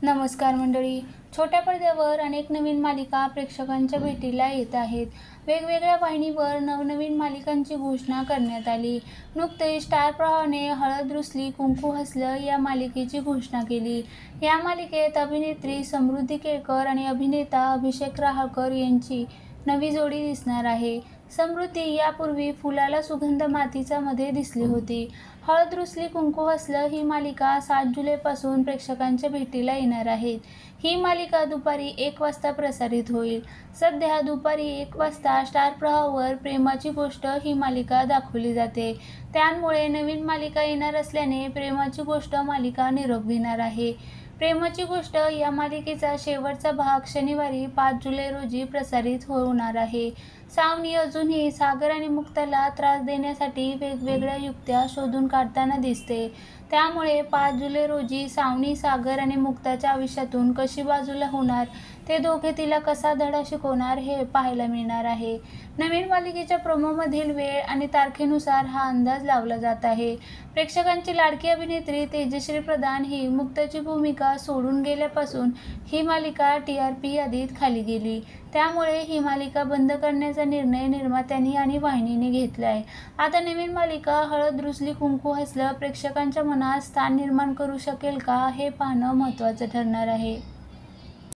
नमस्कार मंडळी. छोट्या पडद्यावर अनेक नवीन मालिका प्रेक्षकांच्या भेटीला येत आहेत. वेगवेगळ्या वाहिनीवर नवनवीन मालिकांची घोषणा करण्यात आली. नुकतेच स्टार प्रवाहाने हळद रुसली कुंकू हसलं या मालिकेची घोषणा केली. या मालिकेत अभिनेत्री समृद्धी केळकर आणि अभिनेता अभिषेक राहळकर यांची नवी जोडी दिसणार आहे. समृद्धी यापूर्वी फुलाला सुगंध मातीचा मध्ये दिसली होती. हळद रुसली कुंकू हसलं ही मालिका 7 जुलैपासून प्रेक्षकांच्या भेटीला येणार आहे. ही मालिका दुपारी 1 वाजता प्रसारित होईल. सध्या दुपारी 1 वाजता स्टार प्रवाहावर प्रेमाची गोष्ट ही मालिका दाखवली जाते. त्यामुळे नवीन मालिका येणार असल्याने प्रेमाची गोष्ट मालिका निरोप घेणार आहे. प्रेमाची गोष्ट या मालिकेचा शेवटचा भाग शनिवारी 5 जुलै रोजी प्रसारित होणार आहे. सावनी अजूनही सागर आणि मुक्ताला त्रास देण्यासाठी वेगवेगळ्या युक्त्या शोधून काढताना दिसते. त्यामुळे 5 जुलै रोजी सावनी सागर आणि मुक्ताच्या आयुष्यातून कशी बाजूला होणार, ते दोघे तिला कसा धडा शिकवणार हे पाहायला मिळणार आहे. नवीन मालिकेच्या प्रोमोमधील वेळ आणि तारखेनुसार हा अंदाज लावला जात आहे. प्रेक्षकांची लाडकी अभिनेत्री तेजश्री प्रधान ही मुक्ताची भूमिका सोडून गेल्यापासून ही मालिका TRP यादीत खाली गेली. त्यामुळे ही मालिका बंद करण्याचा निर्णय निर्मात्यांनी आणि वाहिनीने घेतला आहे. आता नवीन मालिका हळद रुसली कुंकू हसलं प्रेक्षकांच्या मनात स्थान निर्माण करू शकेल का, हे पाहणं महत्त्वाचं ठरणार आहे.